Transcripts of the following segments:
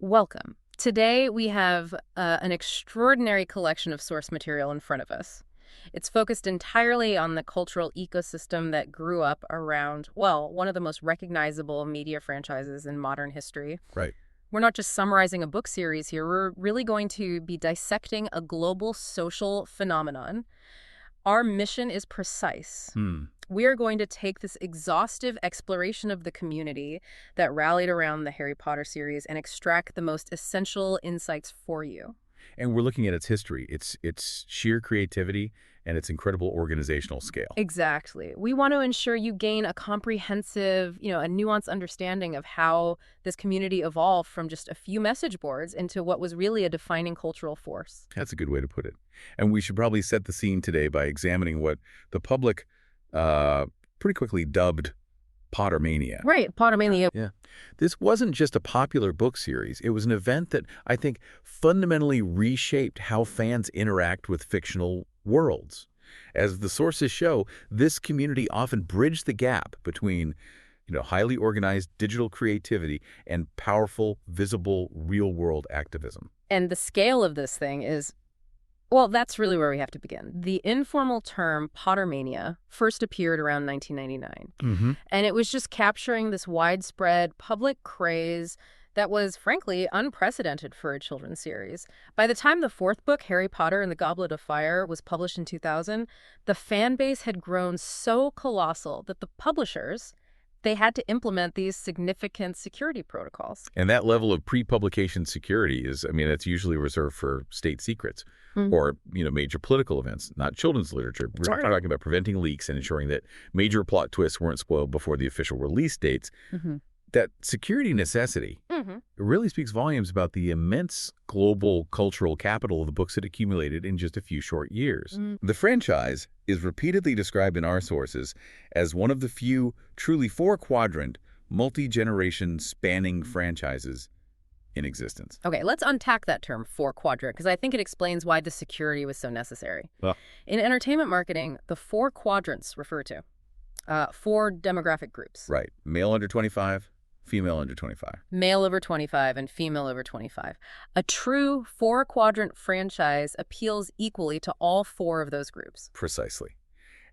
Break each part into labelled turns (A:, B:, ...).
A: Welcome. Today we have an extraordinary collection of source material in front of us. It's focused entirely on the cultural ecosystem that grew up around, well, one of the most recognizable media franchises in modern history.
B: Right.
A: We're not just summarizing a book series here, we're really going to be dissecting a global social phenomenon. Our mission is precise.
B: Hmm.
A: We are going to take this exhaustive exploration of the community that rallied around the Harry Potter series and extract the most essential insights for you.
B: And we're looking at its history, its sheer creativity, and its incredible organizational scale.
A: Exactly. We want to ensure you gain a comprehensive, a nuanced understanding of how this community evolved from just a few message boards into what was really a defining cultural force.
B: That's a good way to put it. And we should probably set the scene today by examining what the public pretty quickly dubbed Pottermania.
A: Right, Pottermania.
B: Yeah. This wasn't just a popular book series. It was an event that, I think, fundamentally reshaped how fans interact with fictional worlds. As the sources show, this community often bridged the gap between, highly organized digital creativity and powerful, visible, real-world activism.
A: And the scale of this thing is, well, that's really where we have to begin. The informal term Pottermania first appeared around 1999.
B: Mm-hmm.
A: And it was just capturing this widespread public craze that was, frankly, unprecedented for a children's series. By the time the fourth book, Harry Potter and the Goblet of Fire, was published in 2000, the fan base had grown so colossal that the publishers, they had to implement these significant security protocols.
B: And that level of pre-publication security is, that's usually reserved for state secrets or, major political events, not children's literature. We're talking about preventing leaks and ensuring that major plot twists weren't spoiled before the official release dates. That security necessity really speaks volumes about the immense global cultural capital of the books it accumulated in just a few short years. The franchise is repeatedly described in our sources as one of the few truly four-quadrant, multi-generation spanning franchises in existence.
A: Okay, let's unpack that term, four-quadrant, because I think it explains why the security was so necessary.
B: Well,
A: In entertainment marketing, the four quadrants refer to four demographic groups.
B: right. Male under 25, female under 25.
A: Male over 25 and female over 25. A true four-quadrant franchise appeals equally to all four of those groups.
B: Precisely.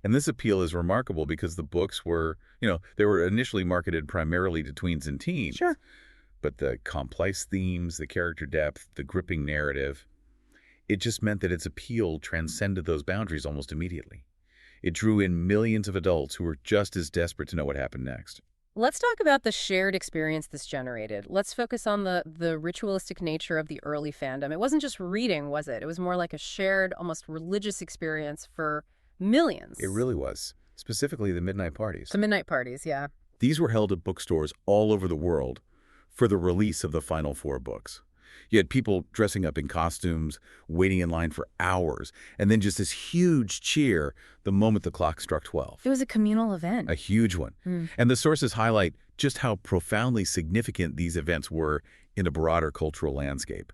B: And this appeal is remarkable because the books were, they were initially marketed primarily to tweens and teens.
A: Sure.
B: But the complex themes, the character depth, the gripping narrative, it just meant that its appeal transcended those boundaries almost immediately. It drew in millions of adults who were just as desperate to know what happened next.
A: Let's talk about the shared experience this generated. Let's focus on the ritualistic nature of the early fandom. It wasn't just reading, was it? It was more like a shared, almost religious experience for millions.
B: It really was, specifically the midnight parties.
A: The midnight parties, yeah.
B: These were held at bookstores all over the world for the release of the final four books. You had people dressing up in costumes, waiting in line for hours, and then just this huge cheer the moment the clock struck 12.
A: It was a communal event.
B: A huge one. And the sources highlight just how profoundly significant these events were in a broader cultural landscape.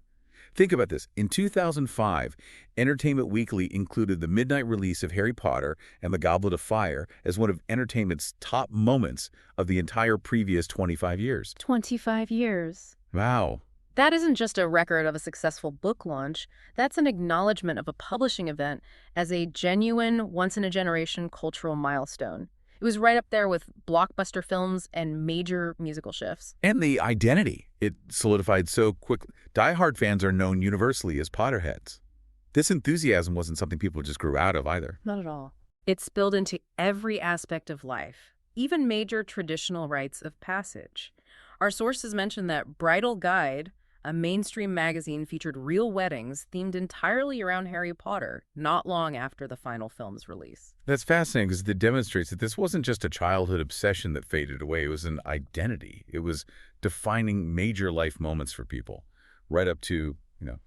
B: Think about this. In 2005, Entertainment Weekly included the midnight release of Harry Potter and the Goblet of Fire as one of entertainment's top moments of the entire previous 25 years.
A: 25 years.
B: Wow.
A: That isn't just a record of a successful book launch. That's an acknowledgement of a publishing event as a genuine, once-in-a-generation cultural milestone. It was right up there with blockbuster films and major musical shifts.
B: And the identity it solidified so quickly. Die-hard fans are known universally as Potterheads. This enthusiasm wasn't something people just grew out of either.
A: Not at all. It spilled into every aspect of life, even major traditional rites of passage. Our sources mention that Bridal Guide, a mainstream magazine, featured real weddings themed entirely around Harry Potter not long after the final film's release.
B: That's fascinating because it demonstrates that this wasn't just a childhood obsession that faded away. It was an identity. It was defining major life moments for people, right up to,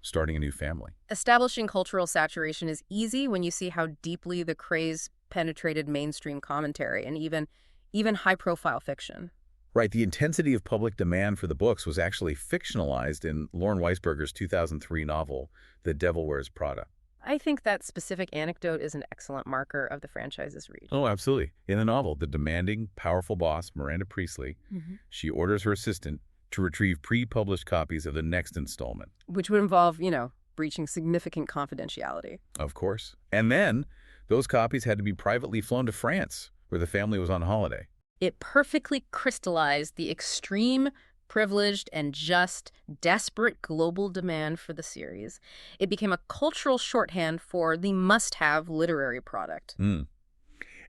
B: starting a new family.
A: Establishing cultural saturation is easy when you see how deeply the craze penetrated mainstream commentary and even high-profile fiction.
B: Right. The intensity of public demand for the books was actually fictionalized in Lauren Weisberger's 2003 novel, The Devil Wears Prada.
A: I think that specific anecdote is an excellent marker of the franchise's reach.
B: Oh, absolutely. In the novel, the demanding, powerful boss, Miranda Priestley, she orders her assistant to retrieve pre-published copies of the next installment.
A: Which would involve, breaching significant confidentiality.
B: Of course. And then those copies had to be privately flown to France, where the family was on holiday.
A: It perfectly crystallized the extreme, privileged, and just desperate global demand for the series. It became a cultural shorthand for the must-have literary product.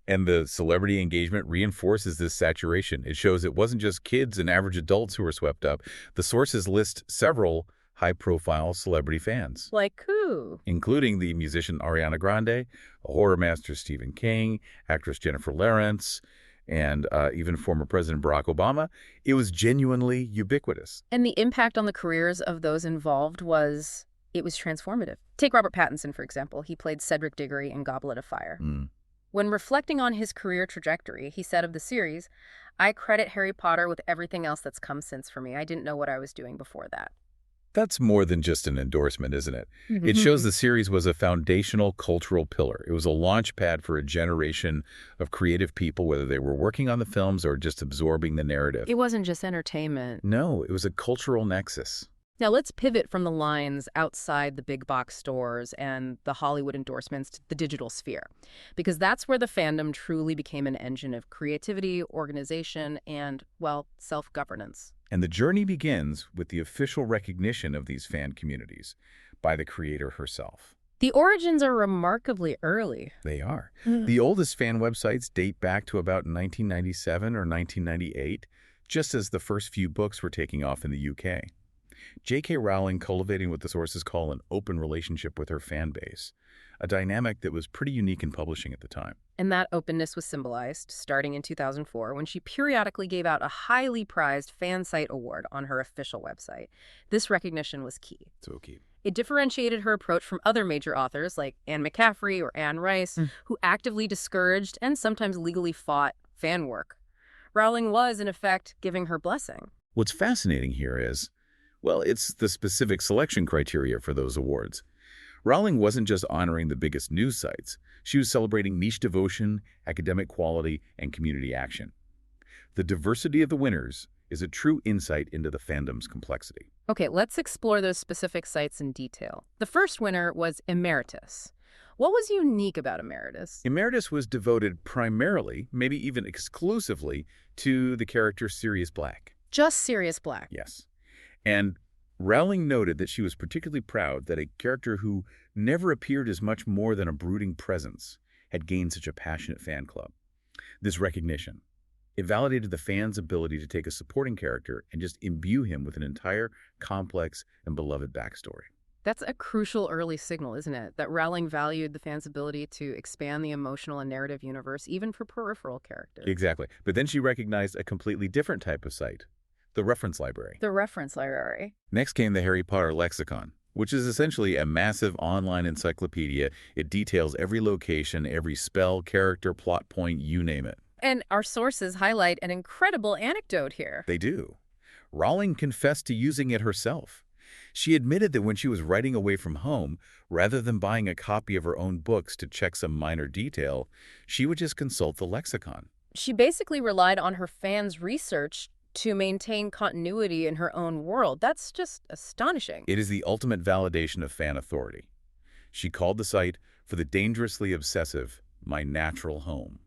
B: And the celebrity engagement reinforces this saturation. It shows it wasn't just kids and average adults who were swept up. The sources list several high-profile celebrity fans.
A: Like who?
B: Including the musician Ariana Grande, horror master Stephen King, actress Jennifer Lawrence, and even former President Barack Obama. It was genuinely ubiquitous.
A: And the impact on the careers of those involved was transformative. Take Robert Pattinson, for example. He played Cedric Diggory in Goblet of Fire. When reflecting on his career trajectory, he said of the series, "I credit Harry Potter with everything else that's come since for me. I didn't know what I was doing before that."
B: That's more than just an endorsement, isn't it? It shows the series was a foundational cultural pillar. It was a launch pad for a generation of creative people, whether they were working on the films or just absorbing the narrative.
A: It wasn't just entertainment.
B: No, it was a cultural nexus.
A: Now let's pivot from the lines outside the big box stores and the Hollywood endorsements to the digital sphere, because that's where the fandom truly became an engine of creativity, organization, and, well, self-governance.
B: And the journey begins with the official recognition of these fan communities by the creator herself.
A: The origins are remarkably early.
B: They are. The oldest fan websites date back to about 1997 or 1998, just as the first few books were taking off in the UK. J.K. Rowling cultivating what the sources call an open relationship with her fan base, a dynamic that was pretty unique in publishing at the time.
A: And that openness was symbolized, starting in 2004, when she periodically gave out a highly prized fan site award on her official website. This recognition was key.
B: So key.
A: It differentiated her approach from other major authors like Anne McCaffrey or Anne Rice, who actively discouraged and sometimes legally fought fan work. Rowling was, in effect, giving her blessing.
B: What's fascinating here is, well, it's the specific selection criteria for those awards. Rowling wasn't just honoring the biggest news sites. She was celebrating niche devotion, academic quality, and community action. The diversity of the winners is a true insight into the fandom's complexity.
A: Okay, let's explore those specific sites in detail. The first winner was Emeritus. What was unique about Emeritus?
B: Emeritus was devoted primarily, maybe even exclusively, to the character Sirius Black.
A: Just Sirius Black.
B: Yes. And Rowling noted that she was particularly proud that a character who never appeared as much more than a brooding presence had gained such a passionate fan club. This recognition, it validated the fans' ability to take a supporting character and just imbue him with an entire complex and beloved backstory.
A: That's a crucial early signal, isn't it? That Rowling valued the fans' ability to expand the emotional and narrative universe, even for peripheral characters.
B: Exactly. But then she recognized a completely different type of site, the reference library.
A: The reference library.
B: Next came the Harry Potter lexicon, which is essentially a massive online encyclopedia. It details every location, every spell, character, plot point, you name it.
A: And our sources highlight an incredible anecdote here.
B: They do. Rowling confessed to using it herself. She admitted that when she was writing away from home, rather than buying a copy of her own books to check some minor detail, she would just consult the lexicon.
A: She basically relied on her fans' research to maintain continuity in her own world. That's just astonishing.
B: It is the ultimate validation of fan authority. She called the site, for the dangerously obsessive, my natural home.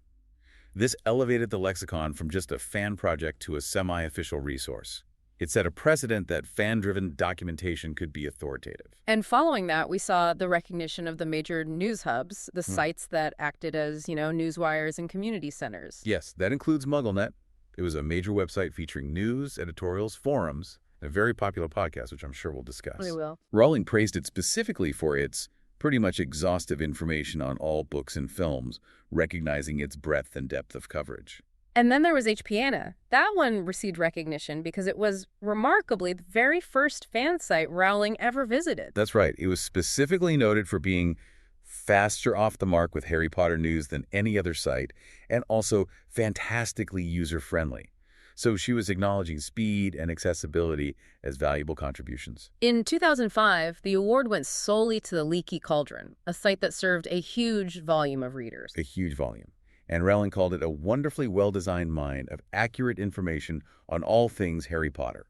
B: This elevated the lexicon from just a fan project to a semi-official resource. It set a precedent that fan-driven documentation could be authoritative.
A: And following that, we saw the recognition of the major news hubs, the sites that acted as, newswires and community centers.
B: Yes, that includes MuggleNet. It was a major website featuring news, editorials, forums, and a very popular podcast, which I'm sure we'll discuss.
A: We will.
B: Rowling praised it specifically for its pretty much exhaustive information on all books and films, recognizing its breadth and depth of coverage.
A: And then there was HPANA. That one received recognition because it was remarkably the very first fan site Rowling ever visited.
B: That's right. It was specifically noted for being faster off the mark with Harry Potter news than any other site, and also fantastically user-friendly. So she was acknowledging speed and accessibility as valuable contributions.
A: In 2005, the award went solely to the Leaky Cauldron, a site that served a huge volume of readers.
B: A huge volume. and Rowling called it a wonderfully well-designed mine of accurate information on all things Harry Potter.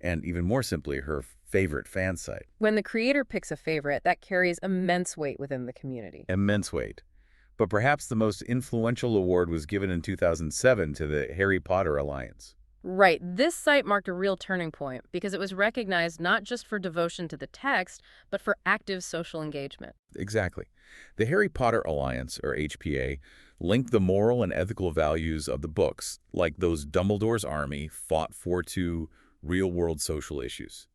B: And even more simply, her favorite fan site.
A: When the creator picks a favorite, that carries immense weight within the community.
B: Immense weight. But perhaps the most influential award was given in 2007 to the Harry Potter Alliance.
A: Right. This site marked a real turning point because it was recognized not just for devotion to the text, but for active social engagement.
B: Exactly. The Harry Potter Alliance, or HPA, linked the moral and ethical values of the books, like those Dumbledore's army fought for, to real-world social issues.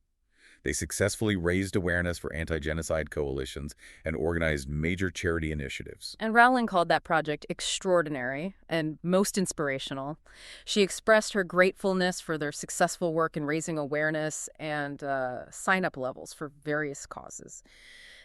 B: They successfully raised awareness for anti-genocide coalitions and organized major charity initiatives.
A: And Rowling called that project extraordinary and most inspirational. She expressed her gratefulness for their successful work in raising awareness and sign-up levels for various causes.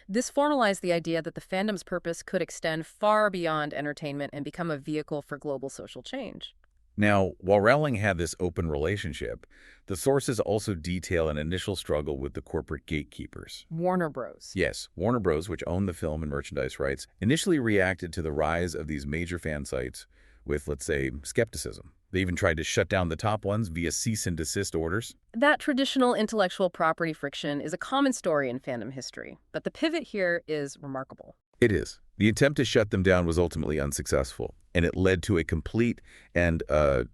A: This formalized the idea that the fandom's purpose could extend far beyond entertainment and become a vehicle for global social change.
B: Now, while Rowling had this open relationship, the sources also detail an initial struggle with the corporate gatekeepers.
A: Warner Bros.
B: Yes, Warner Bros., which owned the film and merchandise rights, initially reacted to the rise of these major fan sites with, let's say, skepticism. They even tried to shut down the top ones via cease and desist orders.
A: That traditional intellectual property friction is a common story in fandom history, but the pivot here is remarkable.
B: It is. The attempt to shut them down was ultimately unsuccessful, and it led to a complete and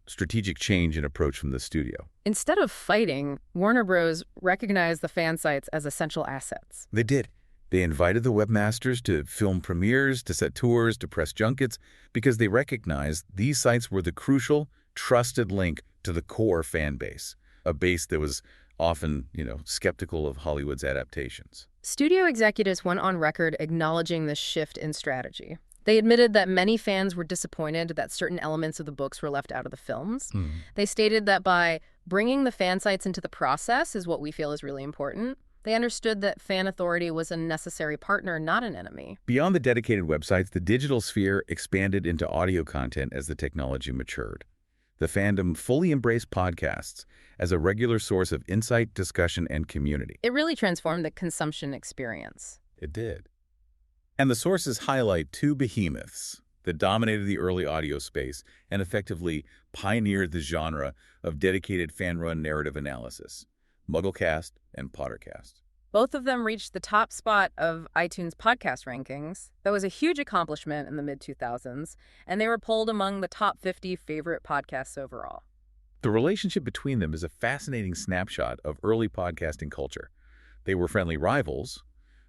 B: strategic change in approach from the studio.
A: Instead of fighting, Warner Bros. Recognized the fan sites as essential assets.
B: They did. They invited the webmasters to film premieres, to set tours, to press junkets, because they recognized these sites were the crucial, trusted link to the core fan base, a base that was often, skeptical of Hollywood's adaptations.
A: Studio executives went on record acknowledging this shift in strategy. They admitted that many fans were disappointed that certain elements of the books were left out of the films. They stated that by bringing the fan sites into the process is what we feel is really important. They understood that fan authority was a necessary partner, not an enemy.
B: Beyond the dedicated websites, the digital sphere expanded into audio content as the technology matured. The fandom fully embraced podcasts as a regular source of insight, discussion, and community.
A: It really transformed the consumption experience.
B: It did. And the sources highlight two behemoths that dominated the early audio space and effectively pioneered the genre of dedicated fan-run narrative analysis: MuggleCast and Pottercast.
A: Both of them reached the top spot of iTunes podcast rankings. That was a huge accomplishment in the mid-2000s, and they were polled among the top 50 favorite podcasts overall.
B: The relationship between them is a fascinating snapshot of early podcasting culture. They were friendly rivals,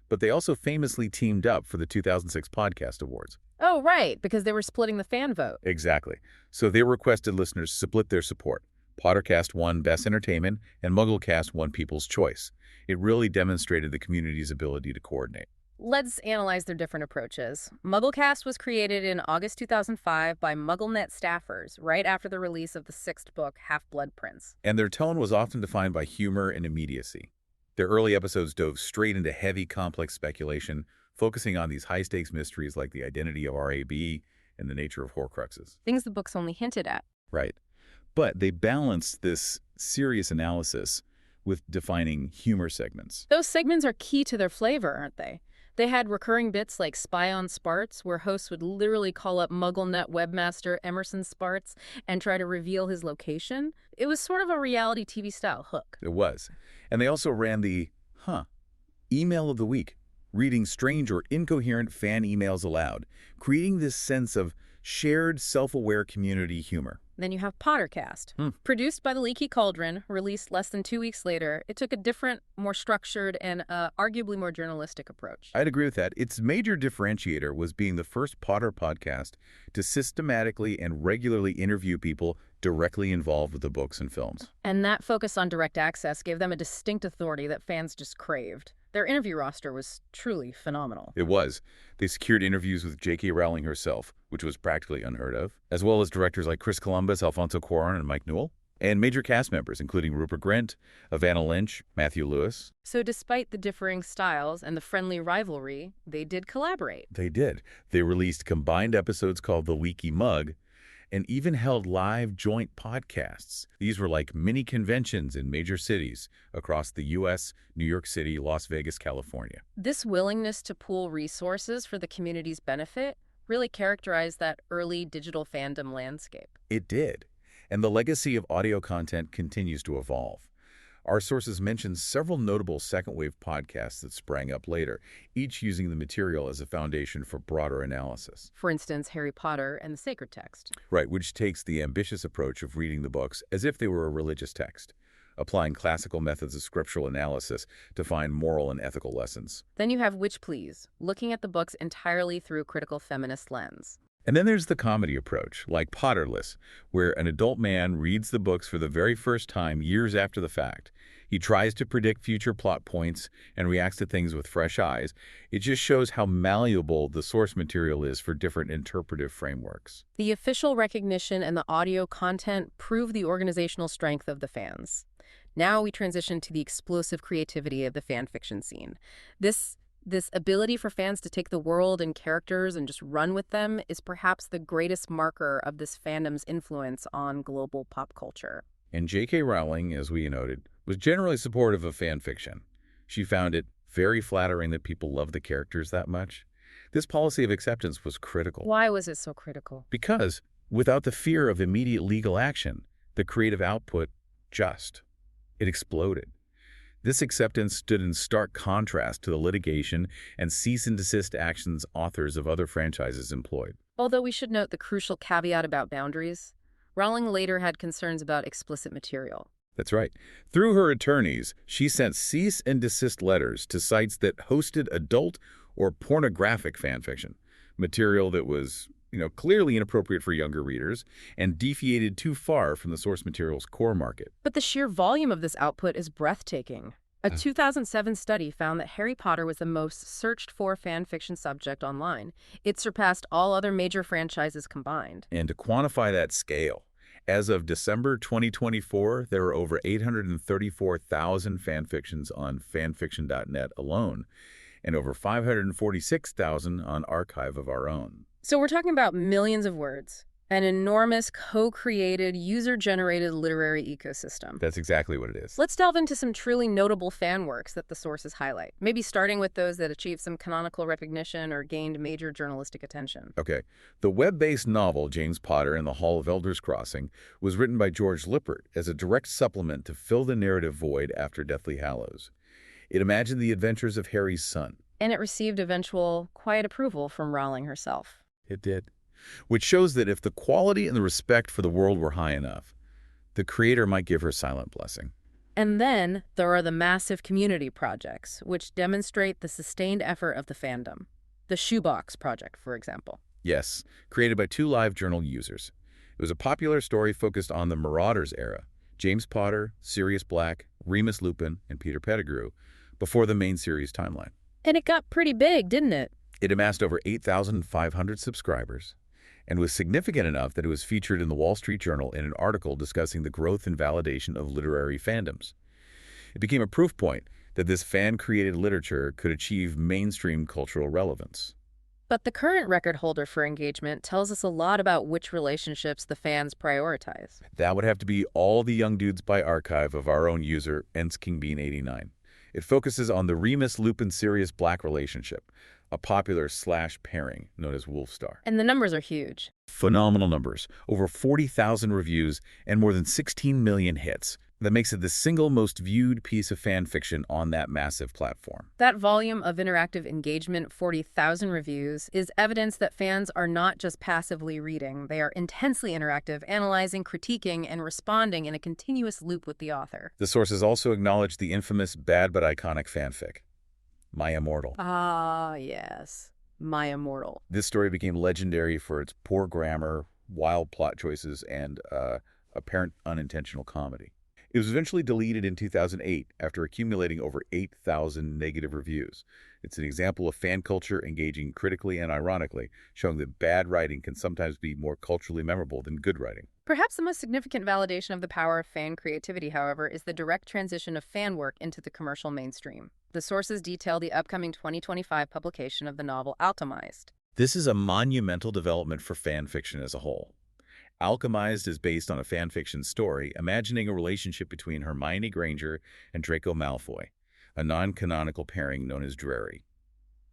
B: but they also famously teamed up for the 2006 Podcast Awards.
A: Oh, right, because they were splitting the fan vote.
B: Exactly. So they requested listeners split their support. Pottercast won Best Entertainment, and MuggleCast won People's Choice. It really demonstrated the community's ability to coordinate.
A: Let's analyze their different approaches. MuggleCast was created in August 2005 by MuggleNet staffers, right after the release of the sixth book, Half-Blood Prince.
B: And their tone was often defined by humor and immediacy. Their early episodes dove straight into heavy, complex speculation, focusing on these high-stakes mysteries like the identity of RAB and the nature of Horcruxes.
A: Things the books only hinted at.
B: Right. But they balanced this serious analysis with defining humor segments.
A: Those segments are key to their flavor, aren't they? They had recurring bits like Spy on Sparts, where hosts would literally call up MuggleNet webmaster Emerson Sparts and try to reveal his location. It was sort of a reality TV-style hook.
B: It was. And they also ran the, email of the week, reading strange or incoherent fan emails aloud, creating this sense of shared, self-aware community humor.
A: Then you have Pottercast. Produced by the Leaky Cauldron, released less than 2 weeks later, it took a different, more structured, and arguably more journalistic approach.
B: I'd agree with that. Its major differentiator was being the first Potter podcast to systematically and regularly interview people directly involved with the books and films.
A: And that focus on direct access gave them a distinct authority that fans just craved. Their interview roster was truly phenomenal.
B: It was. They secured interviews with J.K. Rowling herself, which was practically unheard of, as well as directors like Chris Columbus, Alfonso Cuarón, and Mike Newell, and major cast members, including Rupert Grint, Evanna Lynch, Matthew Lewis.
A: So despite the differing styles and the friendly rivalry, they did collaborate.
B: They did. They released combined episodes called The Leaky Mug, and even held live joint podcasts. These were like mini conventions in major cities across the U.S., New York City, Las Vegas, California.
A: This willingness to pool resources for the community's benefit really characterized that early digital fandom landscape.
B: It did. And the legacy of audio content continues to evolve. Our sources mention several notable second-wave podcasts that sprang up later, each using the material as a foundation for broader analysis.
A: For instance, Harry Potter and the Sacred Text.
B: Right, which takes the ambitious approach of reading the books as if they were a religious text, applying classical methods of scriptural analysis to find moral and ethical lessons.
A: Then you have Witch Please, looking at the books entirely through a critical feminist lens.
B: And then there's the comedy approach, like Potterless, where an adult man reads the books for the very first time years after the fact. He tries to predict future plot points and reacts to things with fresh eyes. It just shows how malleable the source material is for different interpretive frameworks.
A: The official recognition and the audio content prove the organizational strength of the fans. Now we transition to the explosive creativity of the fan fiction scene. This ability for fans to take the world and characters and just run with them is perhaps the greatest marker of this fandom's influence on global pop culture.
B: And J.K. Rowling, as we noted, was generally supportive of fan fiction. She found it very flattering that people love the characters that much. This policy of acceptance was critical.
A: Why was it so critical?
B: Because without the fear of immediate legal action, the creative output it exploded. This acceptance stood in stark contrast to the litigation and cease-and-desist actions authors of other franchises employed.
A: Although we should note the crucial caveat about boundaries, Rowling later had concerns about explicit material.
B: That's right. Through her attorneys, she sent cease-and-desist letters to sites that hosted adult or pornographic fanfiction, material that was, clearly inappropriate for younger readers and deviated too far from the source material's core market.
A: But the sheer volume of this output is breathtaking. A 2007 study found that Harry Potter was the most searched-for fan fiction subject online. It surpassed all other major franchises combined.
B: And to quantify that scale, as of December 2024, there were over 834,000 fanfictions on fanfiction.net alone, and over 546,000 on Archive of Our Own.
A: So we're talking about millions of words, an enormous co-created, user-generated literary ecosystem.
B: That's exactly what it is.
A: Let's delve into some truly notable fan works that the sources highlight, maybe starting with those that achieved some canonical recognition or gained major journalistic attention.
B: Okay. The web-based novel James Potter and the Hall of Elders Crossing was written by George Lippert as a direct supplement to fill the narrative void after Deathly Hallows. It imagined the adventures of Harry's son.
A: And it received eventual quiet approval from Rowling herself.
B: It did. Which shows that if the quality and the respect for the world were high enough, the creator might give her silent blessing.
A: And then there are the massive community projects, which demonstrate the sustained effort of the fandom. The Shoebox Project, for example.
B: Yes, created by 2 LiveJournal users. It was a popular story focused on the Marauders era, James Potter, Sirius Black, Remus Lupin, and Peter Pettigrew, before the main series timeline.
A: And it got pretty big, didn't it?
B: It amassed over 8,500 subscribers and was significant enough that it was featured in the Wall Street Journal in an article discussing the growth and validation of literary fandoms. It became a proof point that this fan-created literature could achieve mainstream cultural relevance.
A: But the current record holder for engagement tells us a lot about which relationships the fans prioritize.
B: That would have to be All the Young Dudes by Archive of Our Own user, EnskingBean89. It focuses on the Remus Lupin-Sirius Black relationship, a popular / pairing known as Wolfstar.
A: And the numbers are huge.
B: Phenomenal numbers, over 40,000 reviews and more than 16 million hits. That makes it the single most viewed piece of fan fiction on that massive platform.
A: That volume of interactive engagement, 40,000 reviews, is evidence that fans are not just passively reading. They are intensely interactive, analyzing, critiquing, and responding in a continuous loop with the author.
B: The sources also acknowledge the infamous bad but iconic fanfic, My Immortal.
A: Ah, yes. My Immortal.
B: This story became legendary for its poor grammar, wild plot choices, and apparent unintentional comedy. It was eventually deleted in 2008 after accumulating over 8,000 negative reviews. It's an example of fan culture engaging critically and ironically, showing that bad writing can sometimes be more culturally memorable than good writing.
A: Perhaps the most significant validation of the power of fan creativity, however, is the direct transition of fan work into the commercial mainstream. The sources detail the upcoming 2025 publication of the novel Alchemized.
B: This is a monumental development for fan fiction as a whole. Alchemized is based on a fan fiction story imagining a relationship between Hermione Granger and Draco Malfoy, a non-canonical pairing known as Drarry.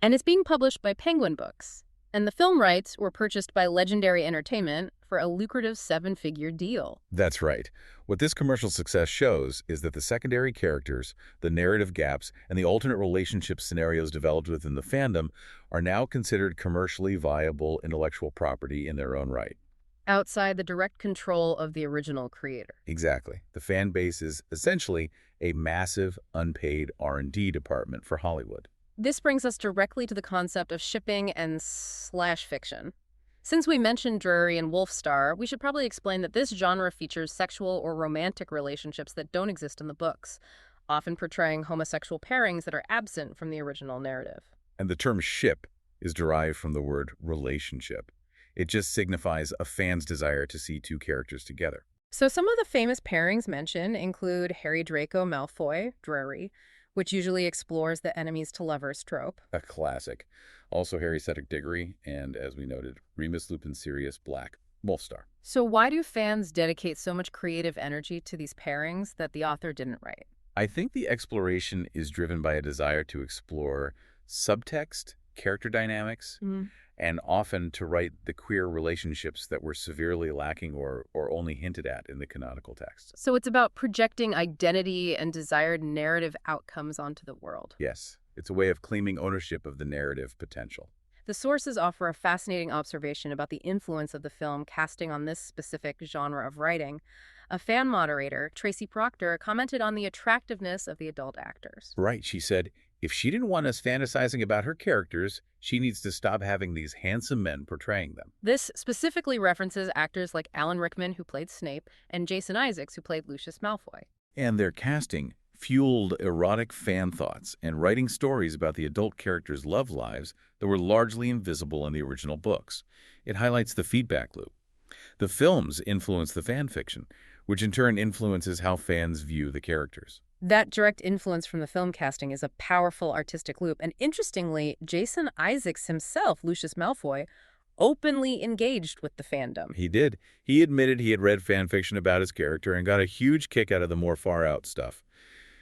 A: And it's being published by Penguin Books. And the film rights were purchased by Legendary Entertainment for a lucrative seven-figure deal.
B: That's right. What this commercial success shows is that the secondary characters, the narrative gaps, and the alternate relationship scenarios developed within the fandom are now considered commercially viable intellectual property in their own right.
A: Outside the direct control of the original creator.
B: Exactly. The fan base is essentially a massive, unpaid R&D department for Hollywood.
A: This brings us directly to the concept of shipping and slash fiction. Since we mentioned Drury and Wolfstar, we should probably explain that this genre features sexual or romantic relationships that don't exist in the books, often portraying homosexual pairings that are absent from the original narrative.
B: And the term ship is derived from the word relationship. It just signifies a fan's desire to see two characters together.
A: So some of the famous pairings mentioned include Harry Draco Malfoy, Drury, which usually explores the enemies to lovers trope.
B: A classic. Also Harry Cedric Diggory, and as we noted, Remus Lupin Sirius Black, Wolfstar.
A: So why do fans dedicate so much creative energy to these pairings that the author didn't write?
B: I think the exploration is driven by a desire to explore subtext, character dynamics, and often to write the queer relationships that were severely lacking or only hinted at in the canonical text.
A: So it's about projecting identity and desired narrative outcomes onto the world.
B: Yes, it's a way of claiming ownership of the narrative potential.
A: The sources offer a fascinating observation about the influence of the film casting on this specific genre of writing. A fan moderator, Tracy Proctor, commented on the attractiveness of the adult actors.
B: Right, she said, if she didn't want us fantasizing about her characters, she needs to stop having these handsome men portraying them.
A: This specifically references actors like Alan Rickman, who played Snape, and Jason Isaacs, who played Lucius Malfoy.
B: And their casting fueled erotic fan thoughts and writing stories about the adult characters' love lives that were largely invisible in the original books. It highlights the feedback loop. The films influence the fan fiction, which in turn influences how fans view the characters.
A: That direct influence from the film casting is a powerful artistic loop. And interestingly, Jason Isaacs himself, Lucius Malfoy, openly engaged with the fandom.
B: He did. He admitted he had read fan fiction about his character and got a huge kick out of the more far-out stuff.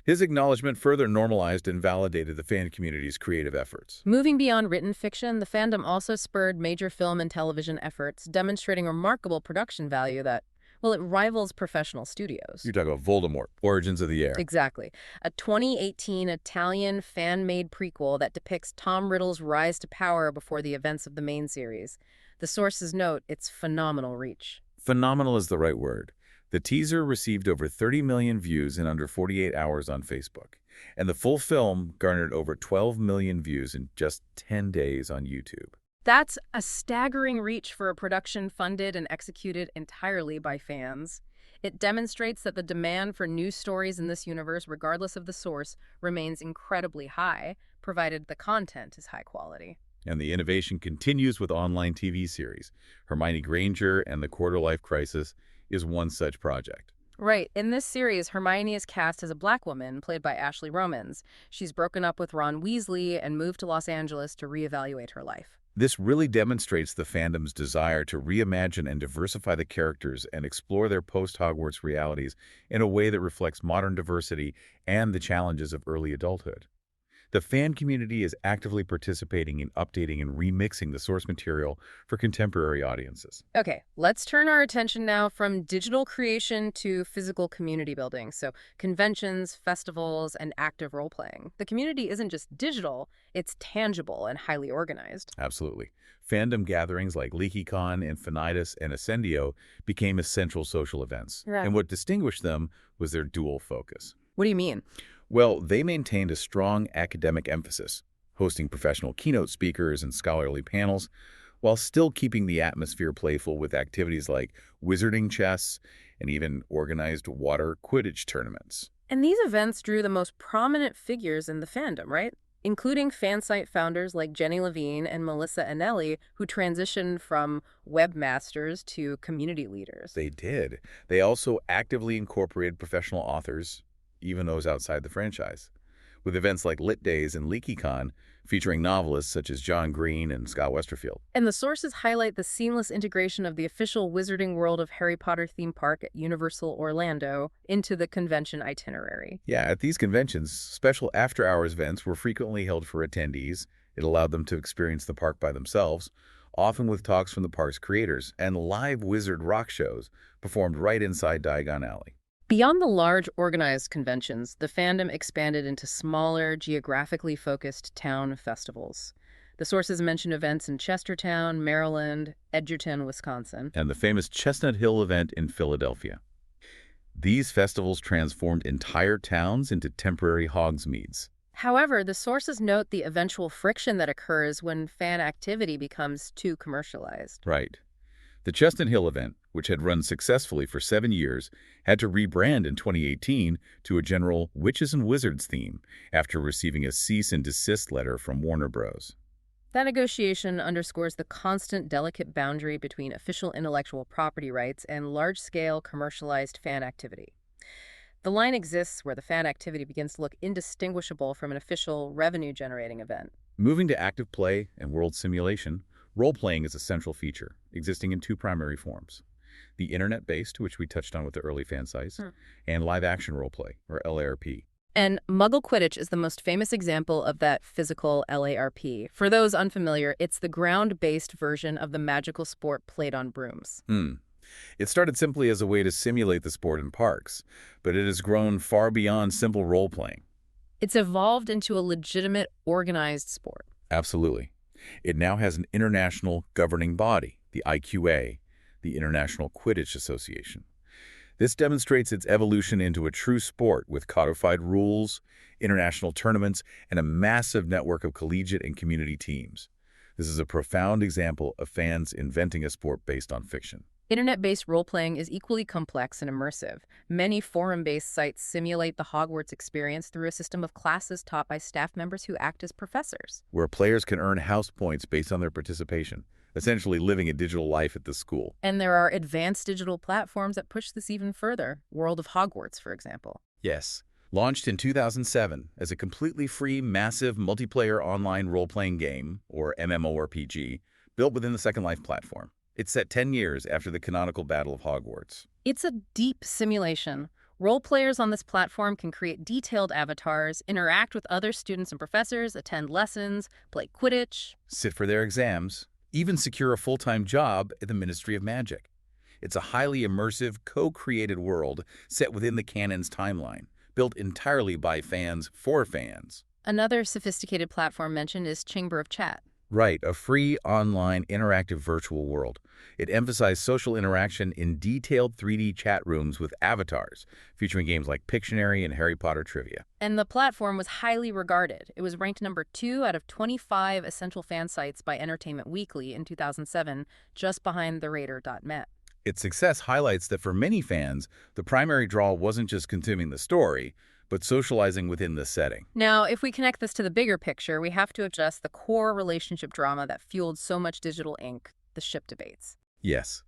B: His acknowledgement further normalized and validated the fan community's creative efforts.
A: Moving beyond written fiction, the fandom also spurred major film and television efforts, demonstrating remarkable production value that, well, it rivals professional studios.
B: You're talking about Voldemort, Origins of the Air.
A: Exactly. A 2018 Italian fan-made prequel that depicts Tom Riddle's rise to power before the events of the main series. The sources note its phenomenal reach.
B: Phenomenal is the right word. The teaser received over 30 million views in under 48 hours on Facebook, and the full film garnered over 12 million views in just 10 days on YouTube.
A: That's a staggering reach for a production funded and executed entirely by fans. It demonstrates that the demand for new stories in this universe, regardless of the source, remains incredibly high, provided the content is high quality.
B: And the innovation continues with online TV series. Hermione Granger and the Quarter-Life Crisis is one such project.
A: Right. In this series, Hermione is cast as a black woman, played by Ashley Romans. She's broken up with Ron Weasley and moved to Los Angeles to reevaluate her life.
B: This really demonstrates the fandom's desire to reimagine and diversify the characters and explore their post-Hogwarts realities in a way that reflects modern diversity and the challenges of early adulthood. The fan community is actively participating in updating and remixing the source material for contemporary audiences.
A: Okay, let's turn our attention now from digital creation to physical community building. So conventions, festivals, and active role-playing. The community isn't just digital, it's tangible and highly organized.
B: Absolutely. Fandom gatherings like LeakyCon, Infinitus, and Ascendio became essential social events.
A: Right.
B: And what distinguished them was their dual focus.
A: What do you mean?
B: Well, they maintained a strong academic emphasis, hosting professional keynote speakers and scholarly panels, while still keeping the atmosphere playful with activities like wizarding chess and even organized water Quidditch tournaments.
A: And these events drew the most prominent figures in the fandom, right? Including fan site founders like Jenny Levine and Melissa Anelli, who transitioned from webmasters to community leaders.
B: They did. They also actively incorporated professional authors, even those outside the franchise, with events like Lit Days and LeakyCon featuring novelists such as John Green and Scott Westerfield.
A: And the sources highlight the seamless integration of the official Wizarding World of Harry Potter theme park at Universal Orlando into the convention itinerary.
B: Yeah, at these conventions, special after-hours events were frequently held for attendees, It allowed them to experience the park by themselves, often with talks from the park's creators and live Wizard rock shows performed right inside Diagon Alley.
A: Beyond the large organized conventions, the fandom expanded into smaller, geographically focused town festivals. The sources mention events in Chestertown, Maryland, Edgerton, Wisconsin.
B: And the famous Chestnut Hill event in Philadelphia. These festivals transformed entire towns into temporary Hogsmeades.
A: However, the sources note the eventual friction that occurs when fan activity becomes too commercialized.
B: Right. The Chestnut Hill event, which had run successfully for 7 years, had to rebrand in 2018 to a general Witches and Wizards theme after receiving a cease and desist letter from Warner Bros.
A: That negotiation underscores the constant delicate boundary between official intellectual property rights and large-scale commercialized fan activity. The line exists where the fan activity begins to look indistinguishable from an official revenue-generating event.
B: Moving to active play and world simulation, role-playing is a central feature, existing in 2 primary forms. The internet-based, which we touched on with the early fan sites, and live-action roleplay, or LARP.
A: And Muggle Quidditch is the most famous example of that physical LARP. For those unfamiliar, it's the ground-based version of the magical sport played on brooms.
B: It started simply as a way to simulate the sport in parks, but it has grown far beyond simple role-playing.
A: It's evolved into a legitimate, organized sport.
B: Absolutely. It now has an international governing body, the IQA, the International Quidditch Association. This demonstrates its evolution into a true sport with codified rules, international tournaments, and a massive network of collegiate and community teams. This is a profound example of fans inventing a sport based on fiction.
A: Internet-based role-playing is equally complex and immersive. Many forum-based sites simulate the Hogwarts experience through a system of classes taught by staff members who act as professors.
B: Where players can earn house points based on their participation, essentially living a digital life at the school.
A: And there are advanced digital platforms that push this even further. World of Hogwarts, for example.
B: Yes. Launched in 2007 as a completely free, massive multiplayer online role-playing game, or MMORPG, built within the Second Life platform. It's set 10 years after the canonical Battle of Hogwarts.
A: It's a deep simulation. Role players on this platform can create detailed avatars, interact with other students and professors, attend lessons, play Quidditch,
B: sit for their exams, even secure a full-time job at the Ministry of Magic. It's a highly immersive, co-created world set within the canon's timeline, built entirely by fans for fans.
A: Another sophisticated platform mentioned is Chamber of Chat.
B: Right, a free, online, interactive virtual world. It emphasized social interaction in detailed 3D chat rooms with avatars, featuring games like Pictionary and Harry Potter trivia.
A: And the platform was highly regarded. It was ranked number 2 out of 25 essential fan sites by Entertainment Weekly in 2007, just behind TheRaider.net.
B: Its success highlights that for many fans, the primary draw wasn't just consuming the story, but socializing within the setting.
A: Now, if we connect this to the bigger picture, we have to address the core relationship drama that fueled so much digital ink, the ship debates.
B: Yes.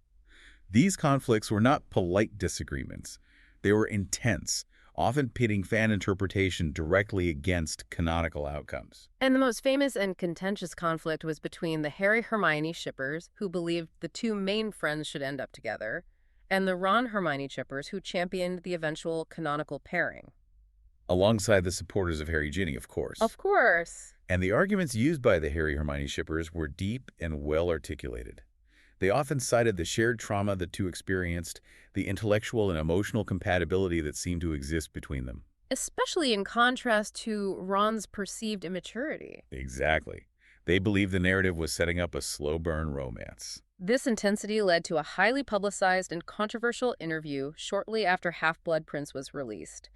B: These conflicts were not polite disagreements. They were intense, often pitting fan interpretation directly against canonical outcomes.
A: And the most famous and contentious conflict was between the Harry-Hermione shippers, who believed the 2 main friends should end up together, and the Ron-Hermione shippers, who championed the eventual canonical pairing.
B: Alongside the supporters of Harry-Ginny, of course.
A: Of course.
B: And the arguments used by the Harry-Hermione shippers were deep and well-articulated. They often cited the shared trauma the 2 experienced, the intellectual and emotional compatibility that seemed to exist between them.
A: Especially in contrast to Ron's perceived immaturity.
B: Exactly. They believed the narrative was setting up a slow-burn romance.
A: This intensity led to a highly publicized and controversial interview shortly after Half-Blood Prince was released.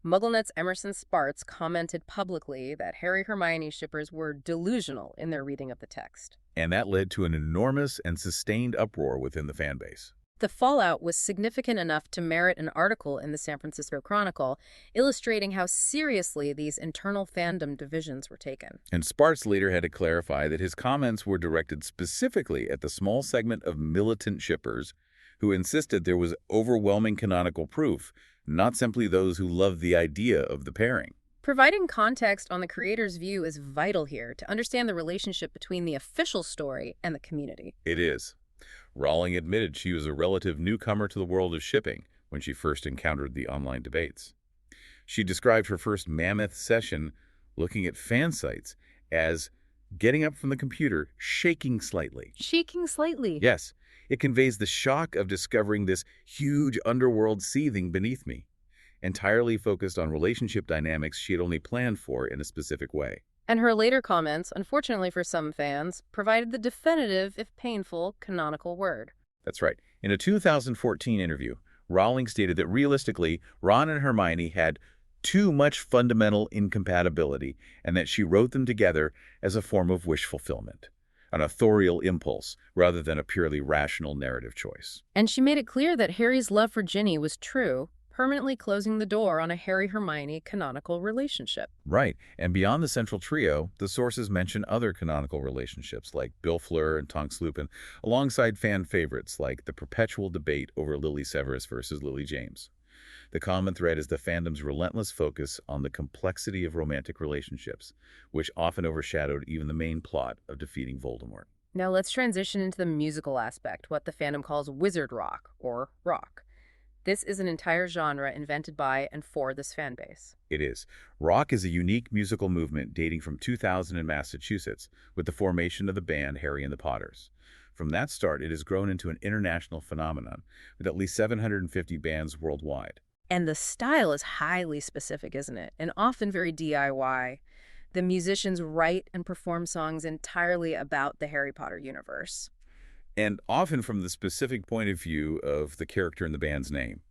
A: MuggleNet's Emerson Spartz commented publicly that Harry-Hermione shippers were delusional in their reading of the text.
B: And that led to an enormous and sustained uproar within the fan base.
A: The fallout was significant enough to merit an article in the San Francisco Chronicle, illustrating how seriously these internal fandom divisions were taken.
B: And Spartz later had to clarify that his comments were directed specifically at the small segment of militant shippers who insisted there was overwhelming canonical proof, not simply those who loved the idea of the pairing.
A: Providing context on the creator's view is vital here to understand the relationship between the official story and the community.
B: It is. Rowling admitted she was a relative newcomer to the world of shipping when she first encountered the online debates. She described her first mammoth session looking at fan sites as getting up from the computer, shaking slightly.
A: Shaking slightly.
B: Yes, it conveys the shock of discovering this huge underworld seething beneath me, entirely focused on relationship dynamics she had only planned for in a specific way.
A: And her later comments, unfortunately for some fans, provided the definitive, if painful, canonical word.
B: That's right. In a 2014 interview, Rowling stated that realistically, Ron and Hermione had too much fundamental incompatibility and that she wrote them together as a form of wish fulfillment, an authorial impulse rather than a purely rational narrative choice.
A: And she made it clear that Harry's love for Ginny was true, permanently closing the door on a Harry-Hermione canonical relationship.
B: Right, and beyond the central trio, the sources mention other canonical relationships like Bill Fleur and Tonks Lupin, alongside fan favorites like the perpetual debate over Lily Severus versus Lily James. The common thread is the fandom's relentless focus on the complexity of romantic relationships, which often overshadowed even the main plot of defeating Voldemort.
A: Now let's transition into the musical aspect, what the fandom calls wizard rock, or rock. This is an entire genre invented by and for this fan base.
B: It is. Rock is a unique musical movement dating from 2000 in Massachusetts, with the formation of the band Harry and the Potters. From that start, it has grown into an international phenomenon, with at least 750 bands worldwide.
A: And the style is highly specific, isn't it? And often very DIY. The musicians write and perform songs entirely about the Harry Potter universe.
B: And often from the specific point of view of the character in the band's name.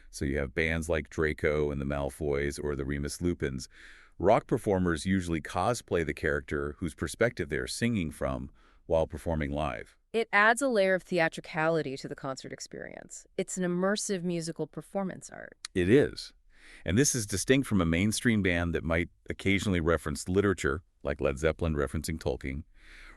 B: So you have bands like Draco and the Malfoys or the Remus Lupins. Rock performers usually cosplay the character whose perspective they're singing from while performing live.
A: It adds a layer of theatricality to the concert experience. It's an immersive musical performance art.
B: It is. And this is distinct from a mainstream band that might occasionally reference literature, like Led Zeppelin referencing Tolkien.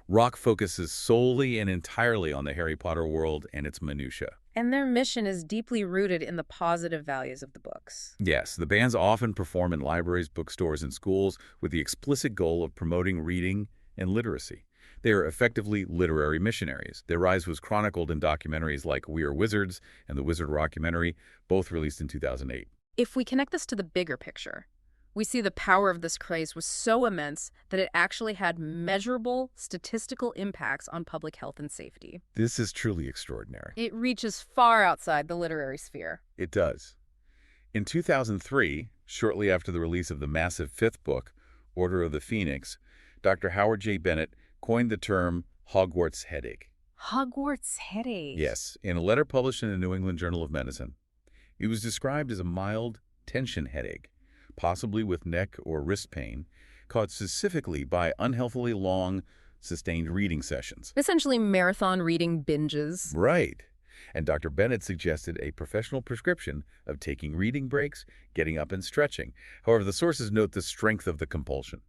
B: Rock focuses solely and entirely on the Harry Potter world and its minutiae.
A: And their mission is deeply rooted in the positive values of the books.
B: Yes, the bands often perform in libraries, bookstores, and schools with the explicit goal of promoting reading and literacy. They are effectively literary missionaries. Their rise was chronicled in documentaries like We Are Wizards and the Wizard Rockumentary, both released in 2008.
A: If we connect this to the bigger picture, we see the power of this craze was so immense that it actually had measurable statistical impacts on public health and safety.
B: This is truly extraordinary.
A: It reaches far outside the literary sphere.
B: It does. In 2003, shortly after the release of the massive fifth book, Order of the Phoenix, Dr. Howard J. Bennett coined the term Hogwarts headache.
A: Hogwarts headache?
B: Yes, in a letter published in the New England Journal of Medicine. It was described as a mild tension headache, possibly with neck or wrist pain, caused specifically by unhealthily long, sustained reading sessions.
A: Essentially marathon reading binges.
B: Right. And Dr. Bennett suggested a professional prescription of taking reading breaks, getting up and stretching. However, the sources note the strength of the compulsion.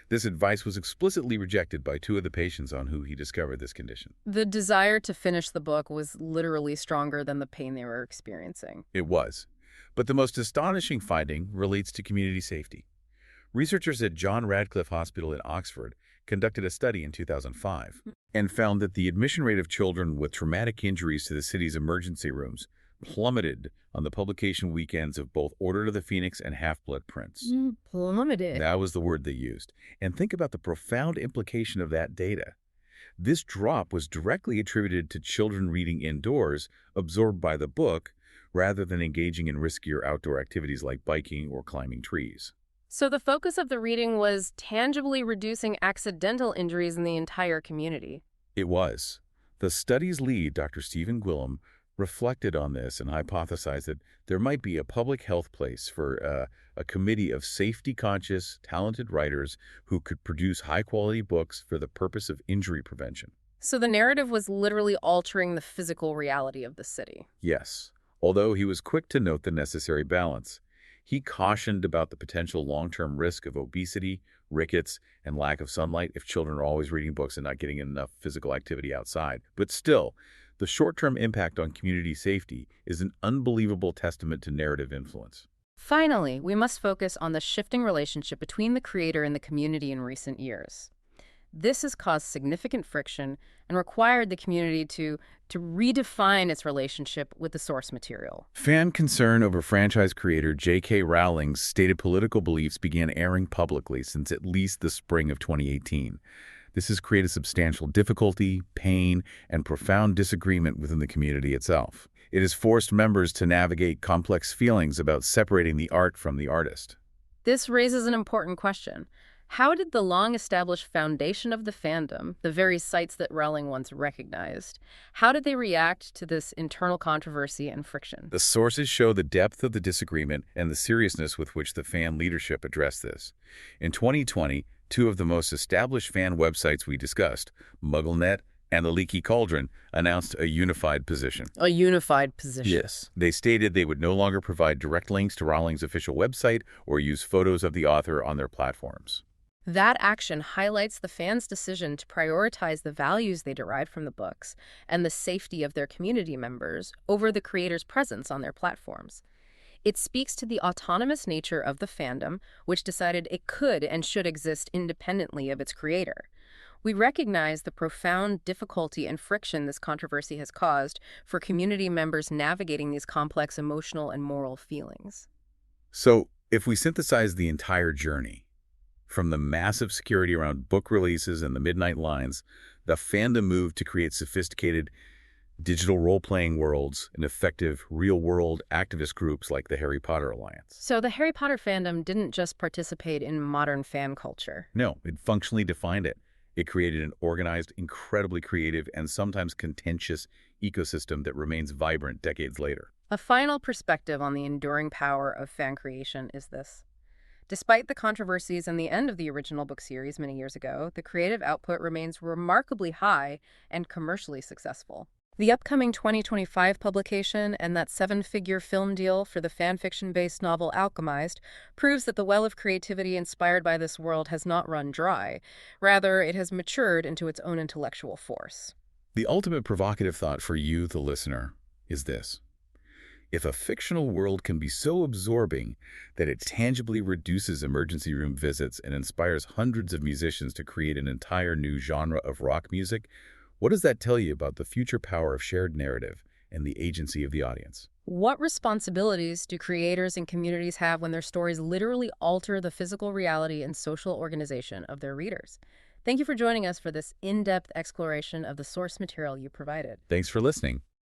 B: This advice was explicitly rejected by two of the patients on who he discovered this condition.
A: The desire to finish the book was literally stronger than the pain they were experiencing.
B: It was. But the most astonishing finding relates to community safety. Researchers at John Radcliffe Hospital in Oxford conducted a study in 2005 and found that the admission rate of children with traumatic injuries to the city's emergency rooms plummeted on the publication weekends of both Order of the Phoenix and Half-Blood Prince.
A: Plummeted.
B: That was the word they used. And think about the profound implication of that data. This drop was directly attributed to children reading indoors, absorbed by the book, rather than engaging in riskier outdoor activities like biking or climbing trees.
A: So the focus of the reading was tangibly reducing accidental injuries in the entire community.
B: It was. The study's lead, Dr. Stephen Gwillim, reflected on this and hypothesized that there might be a public health place for a committee of safety-conscious, talented writers who could produce high-quality books for the purpose of injury prevention.
A: So the narrative was literally altering the physical reality of the city.
B: Yes, although he was quick to note the necessary balance. He cautioned about the potential long-term risk of obesity, rickets, and lack of sunlight if children are always reading books and not getting enough physical activity outside. But still, the short-term impact on community safety is an unbelievable testament to narrative influence.
A: Finally, we must focus on the shifting relationship between the creator and the community in recent years. This has caused significant friction and required the community to redefine its relationship with the source material.
B: Fan concern over franchise creator J.K. Rowling's stated political beliefs began airing publicly since at least the spring of 2018. This has created substantial difficulty, pain, and profound disagreement within the community itself. It has forced members to navigate complex feelings about separating the art from the artist.
A: This raises an important question. How did the long-established foundation of the fandom, the very sites that Rowling once recognized, how did they react to this internal controversy and friction?
B: The sources show the depth of the disagreement and the seriousness with which the fan leadership addressed this. In 2020, two of the most established fan websites we discussed, MuggleNet and The Leaky Cauldron, announced a unified position.
A: A unified position.
B: Yes. They stated they would no longer provide direct links to Rowling's official website or use photos of the author on their platforms.
A: That action highlights the fans' decision to prioritize the values they derive from the books and the safety of their community members over the creator's presence on their platforms. It speaks to the autonomous nature of the fandom, which decided it could and should exist independently of its creator. We recognize the profound difficulty and friction this controversy has caused for community members navigating these complex emotional and moral feelings.
B: So, if we synthesize the entire journey, from the massive security around book releases and the midnight lines, the fandom moved to create sophisticated digital role-playing worlds and effective real-world activist groups like the Harry Potter Alliance.
A: So the Harry Potter fandom didn't just participate in modern fan culture.
B: No, it functionally defined it. It created an organized, incredibly creative, and sometimes contentious ecosystem that remains vibrant decades later.
A: A final perspective on the enduring power of fan creation is this. Despite the controversies and the end of the original book series many years ago, the creative output remains remarkably high and commercially successful. The upcoming 2025 publication and that seven-figure film deal for the fanfiction-based novel Alchemized proves that the well of creativity inspired by this world has not run dry. Rather, it has matured into its own intellectual force.
B: The ultimate provocative thought for you, the listener, is this. If a fictional world can be so absorbing that it tangibly reduces emergency room visits and inspires hundreds of musicians to create an entire new genre of rock music, what does that tell you about the future power of shared narrative and the agency of the audience?
A: What responsibilities do creators and communities have when their stories literally alter the physical reality and social organization of their readers? Thank you for joining us for this in-depth exploration of the source material you provided.
B: Thanks for listening.